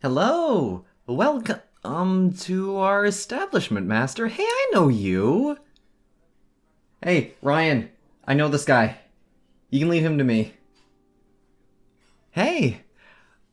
Hello! Welcome to our establishment, Master. Hey, I know you! Hey, Ryan, I know this guy. You can leave him to me. Hey!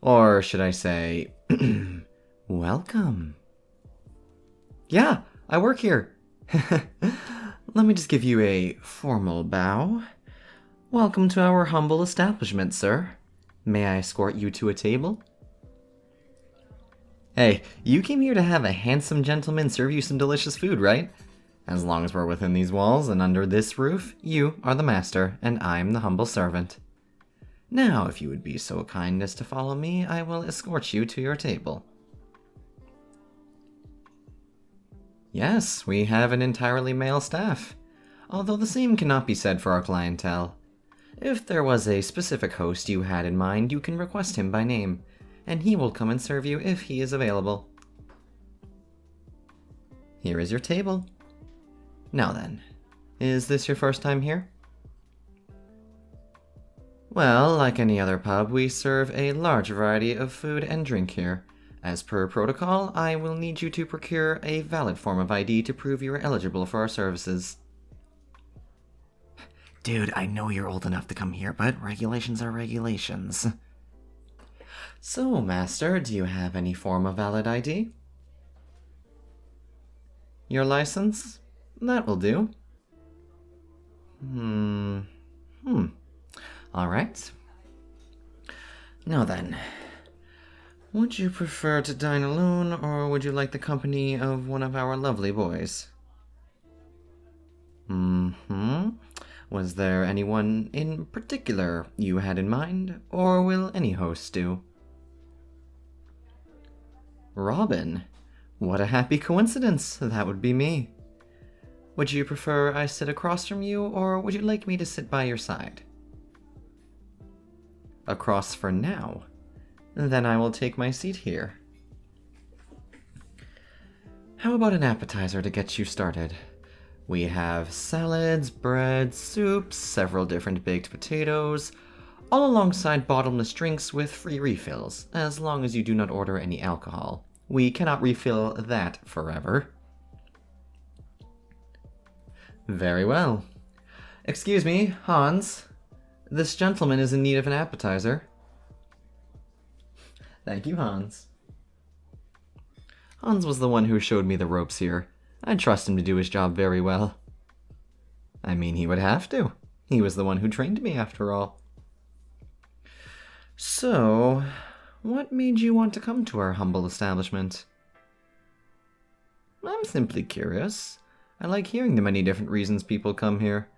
Or should I say, welcome. Yeah, I work here. Let me just give you a formal bow. Welcome to our humble establishment, sir. May I escort you to a table? Hey, you came here to have a handsome gentleman serve you some delicious food, right? As long as we're within these walls and under this roof, you are the master, and I'm the humble servant. Now, if you would be so kind as to follow me, I will escort you to your table. Yes, we have an entirely male staff, although the same cannot be said for our clientele. If there was a specific host you had in mind, you can request him by name, and he will come and serve you if he is available. Here is your table. Now then, is this your first time here? Well, like any other pub, we serve a large variety of food and drink here. As per protocol, I will need you to procure a valid form of ID to prove you are eligible for our services. Dude, I know you're old enough to come here, but regulations are regulations. So, Master, do you have any form of valid ID? Your license? That will do. Alright. Now then, would you prefer to dine alone, or would you like the company of one of our lovely boys? Was there anyone in particular you had in mind, or will any host do? Robin? What a happy coincidence, that would be me. Would you prefer I sit across from you, or would you like me to sit by your side? Across for now. Then I will take my seat here. How about an appetizer to get you started? We have salads, bread, soups, several different baked potatoes, all alongside bottomless drinks with free refills, as long as you do not order any alcohol. We cannot refill that forever. Very well. Excuse me, Hans. This gentleman is in need of an appetizer. Thank you, Hans. Hans was the one who showed me the ropes here. I trust him to do his job very well. I mean, he would have to. He was the one who trained me, after all. So, what made you want to come to our humble establishment? I'm simply curious. I like hearing the many different reasons people come here.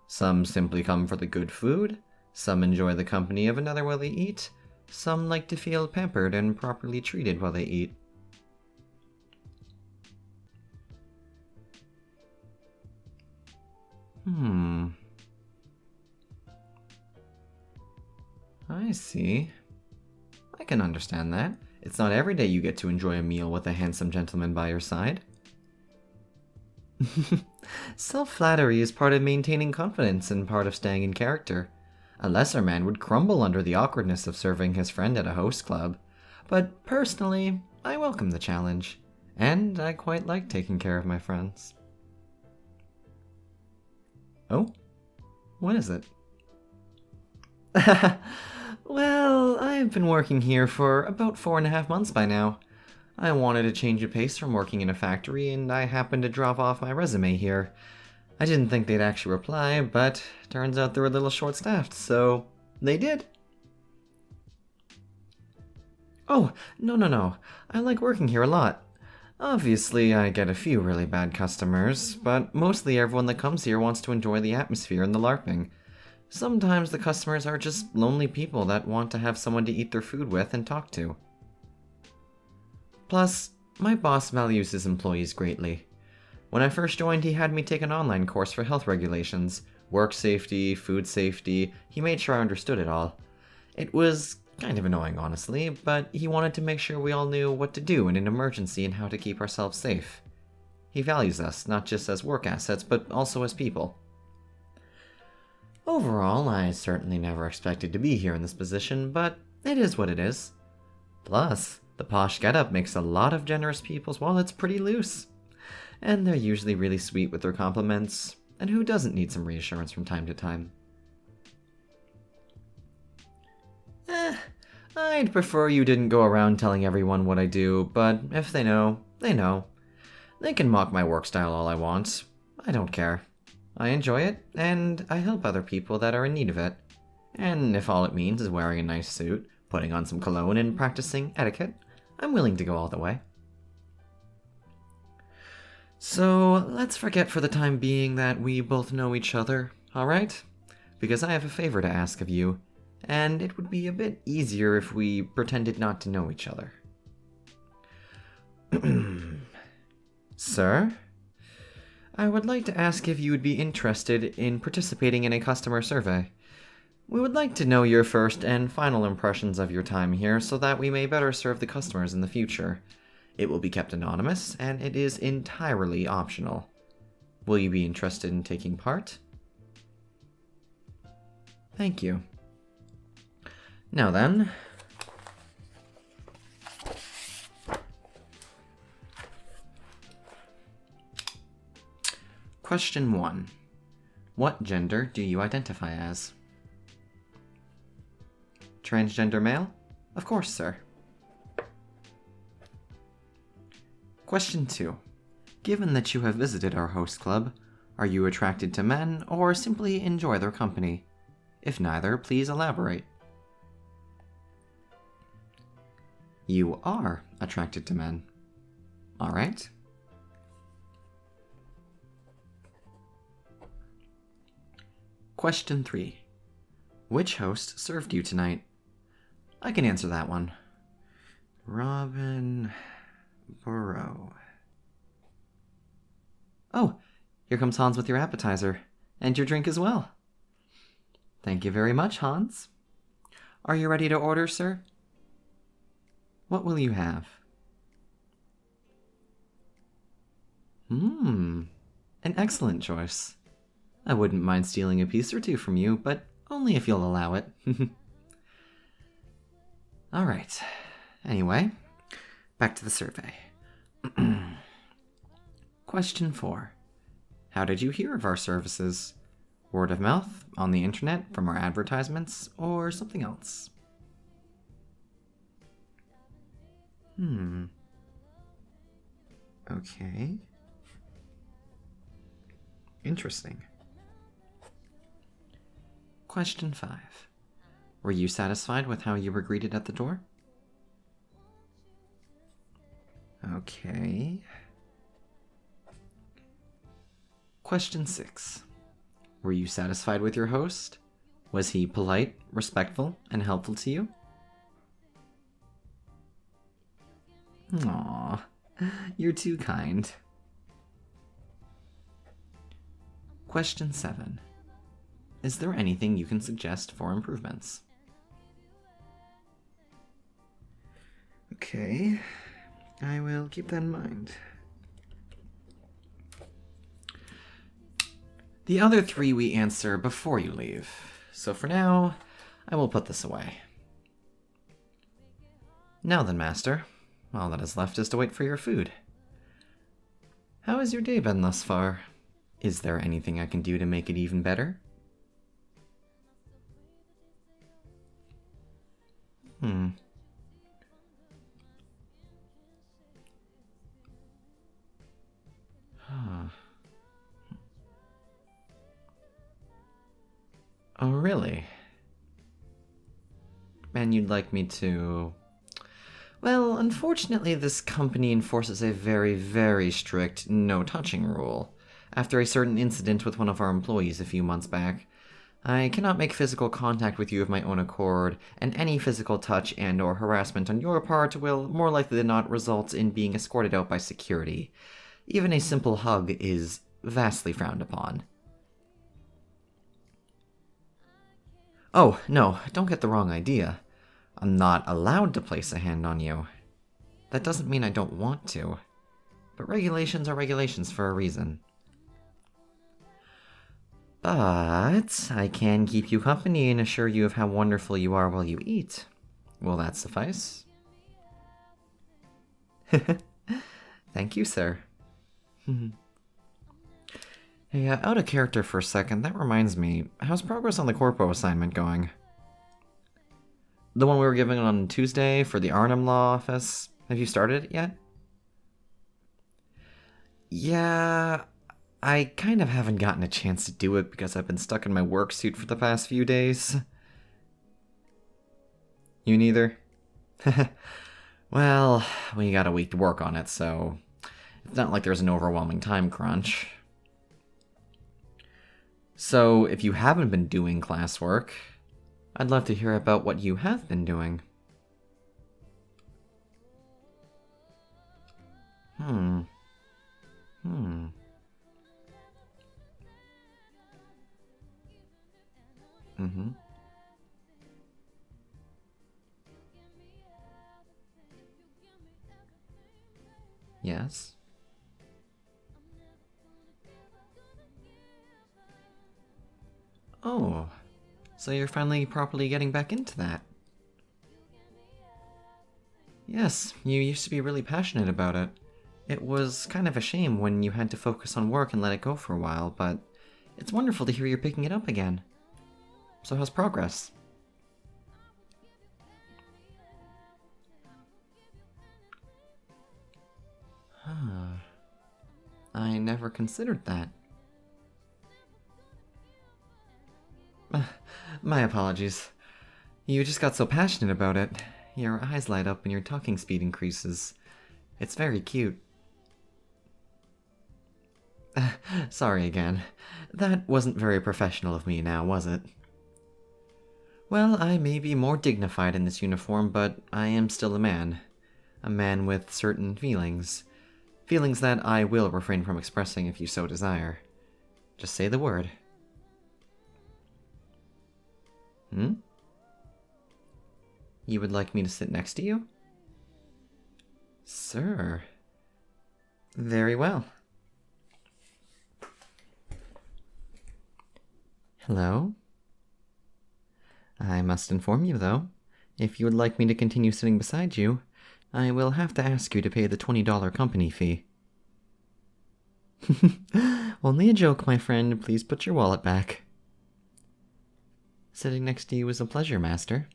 Some simply come for the good food, some enjoy the company of another while they eat, some like to feel pampered and properly treated while they eat. I see. I can understand that. It's not every day you get to enjoy a meal with a handsome gentleman by your side. Self-flattery is part of maintaining confidence and part of staying in character. A lesser man would crumble under the awkwardness of serving his friend at a host club. But personally, I welcome the challenge. And I quite like taking care of my friends. Oh? What is it? Well, I've been working here for about 4.5 months by now. I wanted a change of pace from working in a factory, and I happened to drop off my resume here. I didn't think they'd actually reply, but turns out they were a little short-staffed, so they did. Oh, no. I like working here a lot. Obviously, I get a few really bad customers, but mostly everyone that comes here wants to enjoy the atmosphere and the LARPing. Sometimes the customers are just lonely people that want to have someone to eat their food with and talk to. Plus, my boss values his employees greatly. When I first joined, he had me take an online course for health regulations, work safety, food safety. He made sure I understood it all. It was kind of annoying, honestly, but he wanted to make sure we all knew what to do in an emergency and how to keep ourselves safe. He values us, not just as work assets, but also as people. Overall, I certainly never expected to be here in this position, but it is what it is. Plus, The posh getup makes a lot of generous people's wallets pretty loose. And they're usually really sweet with their compliments, and who doesn't need some reassurance from time to time? I'd prefer you didn't go around telling everyone what I do, but if they know, they know. They can mock my work style all I want. I don't care. I enjoy it, and I help other people that are in need of it. And if all it means is wearing a nice suit, putting on some cologne, and practicing etiquette, I'm willing to go all the way. So, let's forget for the time being that we both know each other, alright? Because I have a favor to ask of you, and it would be a bit easier if we pretended not to know each other. Sir? I would like to ask if you would be interested in participating in a customer survey. We would like to know your first and final impressions of your time here so that we may better serve the customers in the future. It will be kept anonymous, and it is entirely optional. Will you be interested in taking part? Thank you. Now then. Question 1. What gender do you identify as? Transgender male? Of course, sir. Question 2. Given that you have visited our host club, are you attracted to men or simply enjoy their company? If neither, please elaborate. You are attracted to men. Alright. Question 3. Which host served you tonight? I can answer that one. Robin Burrow. Oh, here comes Hans with your appetizer. And your drink as well. Thank you very much, Hans. Are you ready to order, sir? What will you have? An excellent choice. I wouldn't mind stealing a piece or two from you, but only if you'll allow it. Alright. Anyway, back to the survey. Question 4. How did you hear of our services? Word of mouth, on the internet, from our advertisements, or something else? Okay. Interesting. Question 5. Were you satisfied with how you were greeted at the door? Okay. Question 6. Were you satisfied with your host? Was he polite, respectful, and helpful to you? Aww, you're too kind. Question 7. Is there anything you can suggest for improvements? Okay, I will keep that in mind. The other 3 we answer before you leave, so for now, I will put this away. Now then, Master, all that is left is to wait for your food. How has your day been thus far? Is there anything I can do to make it even better? Oh, really? And you'd like me to... Well, unfortunately, this company enforces a very, very strict no-touching rule. After a certain incident with one of our employees a few months back, I cannot make physical contact with you of my own accord, and any physical touch and or harassment on your part will more likely than not result in being escorted out by security. Even a simple hug is vastly frowned upon. Oh, no, don't get the wrong idea. I'm not allowed to place a hand on you. That doesn't mean I don't want to. But regulations are regulations for a reason. But I can keep you company and assure you of how wonderful you are while you eat. Will that suffice? Thank you, sir. Hey, out of character for a second, that reminds me, how's progress on the corpo assignment going? The one we were given on Tuesday for the Arnhem Law Office? Have you started it yet? Yeah, I kind of haven't gotten a chance to do it because I've been stuck in my work suit for the past few days. You neither? Well, we got a week to work on it, so it's not like there's an overwhelming time crunch. So, if you haven't been doing classwork, I'd love to hear about what you have been doing. Mm-hmm. Yes? Oh, so you're finally properly getting back into that. Yes, you used to be really passionate about it. It was kind of a shame when you had to focus on work and let it go for a while, but it's wonderful to hear you're picking it up again. So how's progress? Huh. I never considered that. My apologies. You just got so passionate about it. Your eyes light up and your talking speed increases. It's very cute. Sorry again. That wasn't very professional of me now, was it? Well, I may be more dignified in this uniform, but I am still a man. A man with certain feelings. Feelings that I will refrain from expressing if you so desire. Just say the word. Hmm? You would like me to sit next to you? Sir. Very well. Hello? I must inform you, though, if you would like me to continue sitting beside you, I will have to ask you to pay the $20 company fee. Only a joke, my friend. Please put your wallet back. Sitting next to you is a pleasure, Master.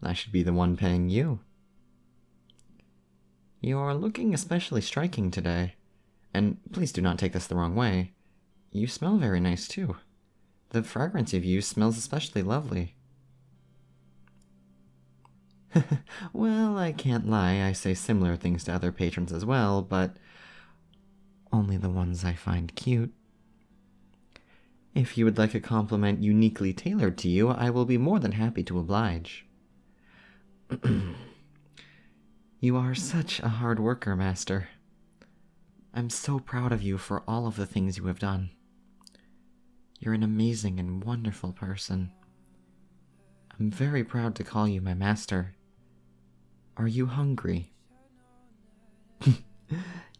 I should be the one paying you. You're looking especially striking today. And please do not take this the wrong way. You smell very nice, too. The fragrance you've used smells especially lovely. Well, I can't lie, I say similar things to other patrons as well, but only the ones I find cute. If you would like a compliment uniquely tailored to you, I will be more than happy to oblige. You are such a hard worker, Master. I'm so proud of you for all of the things you have done. You're an amazing and wonderful person. I'm very proud to call you my master. Are you hungry?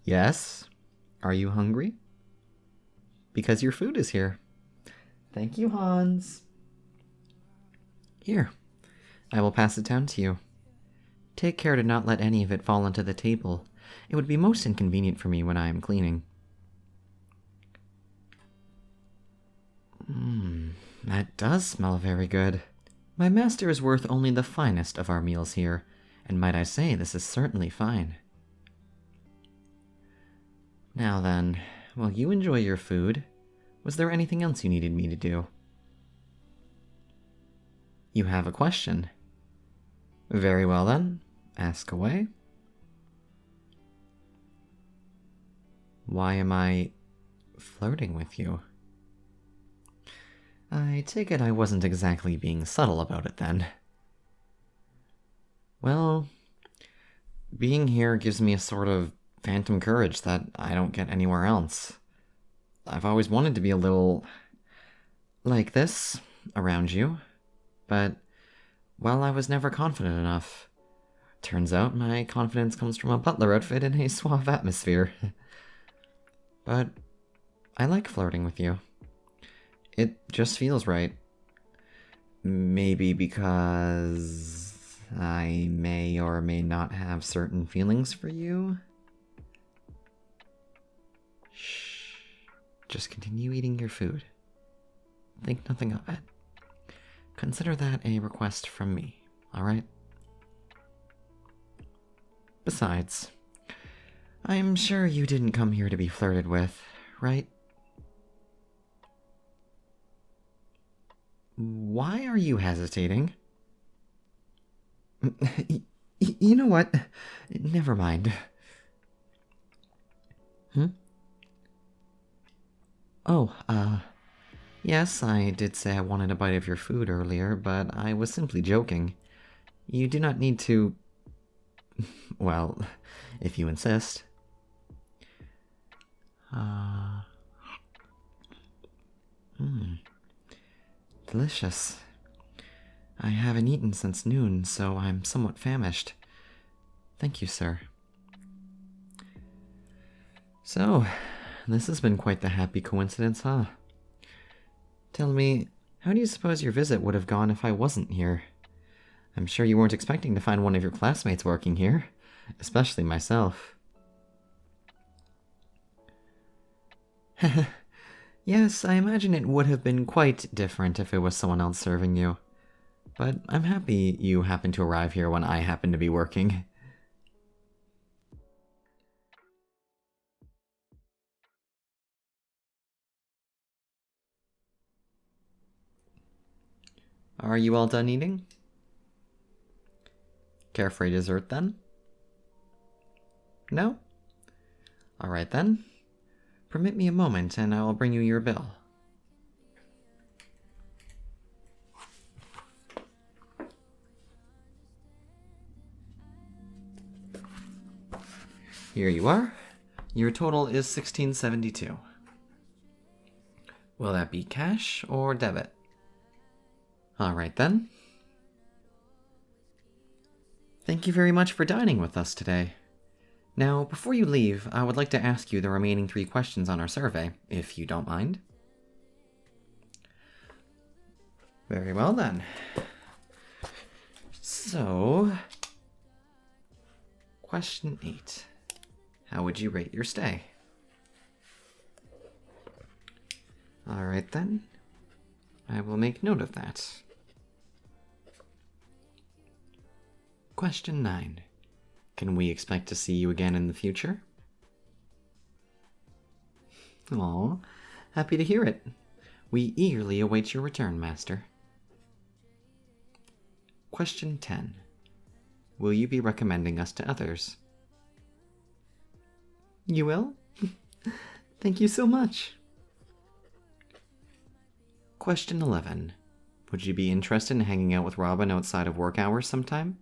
Yes? Are you hungry? Because your food is here. Thank you, Hans. Here, I will pass it down to you. Take care to not let any of it fall onto the table. It would be most inconvenient for me when I am cleaning. That does smell very good. My master is worth only the finest of our meals here, and might I say this is certainly fine. Now then, will you enjoy your food? Was there anything else you needed me to do? You have a question. Very well then, ask away. Why am I flirting with you? I take it I wasn't exactly being subtle about it then. Well, being here gives me a sort of phantom courage that I don't get anywhere else. I've always wanted to be a little like this around you, but, well, I was never confident enough. Turns out my confidence comes from a butler outfit in a suave atmosphere. But I like flirting with you. It just feels right. Maybe because I may or may not have certain feelings for you. Shh. Just continue eating your food. Think nothing of it. Consider that a request from me, alright? Besides, I'm sure you didn't come here to be flirted with, right? Why are you hesitating? You know what? Never mind. Oh, yes, I did say I wanted a bite of your food earlier, but I was simply joking. You do not need to... Well, if you insist. Delicious. I haven't eaten since noon, so I'm somewhat famished. Thank you, sir. So, this has been quite the happy coincidence, huh? Tell me, how do you suppose your visit would have gone if I wasn't here? I'm sure you weren't expecting to find one of your classmates working here, especially myself. Yes, I imagine it would have been quite different if it was someone else serving you. But I'm happy you happened to arrive here when I happened to be working. Are you all done eating? Care for a dessert then? No? Alright then. Permit me a moment and I will bring you your bill. Here you are. Your total is $16.72. Will that be cash or debit? Alright then. Thank you very much for dining with us today. Now, before you leave, I would like to ask you the remaining 3 questions on our survey, if you don't mind. Very well then. So, question 8. How would you rate your stay? Alright then. I will make note of that. Question 9. Can we expect to see you again in the future? Aw, happy to hear it. We eagerly await your return, Master. Question 10. Will you be recommending us to others? You will? Thank you so much. Question 11. Would you be interested in hanging out with Robin outside of work hours sometime?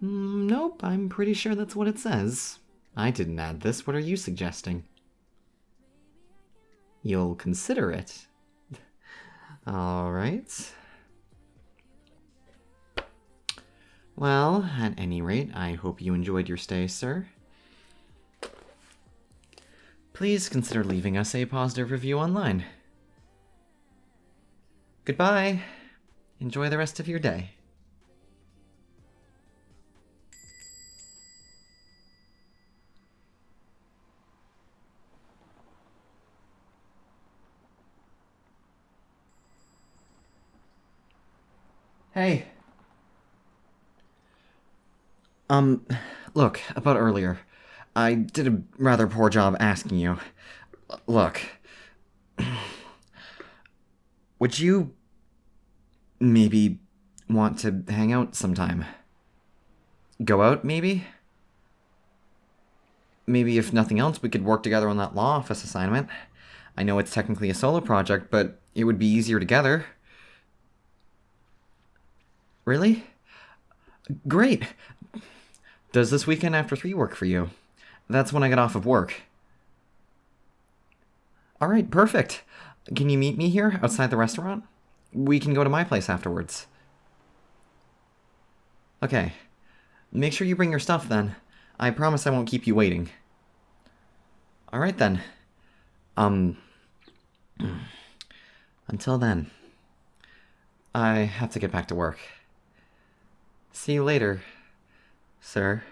Nope, I'm pretty sure that's what it says. I didn't add this. What are you suggesting? You'll consider it. Alright. Well, at any rate, I hope you enjoyed your stay, sir. Please consider leaving us a positive review online. Goodbye. Enjoy the rest of your day. Hey. Look, about earlier. I did a rather poor job asking you. Look. Would you maybe want to hang out sometime? Go out, maybe? Maybe if nothing else, we could work together on that law office assignment. I know it's technically a solo project, but it would be easier together. Really? Great! Does this weekend after 3 work for you? That's when I get off of work. Alright, perfect. Can you meet me here, outside the restaurant? We can go to my place afterwards. Okay. Make sure you bring your stuff then. I promise I won't keep you waiting. Alright then. Until then. I have to get back to work. See you later, sir.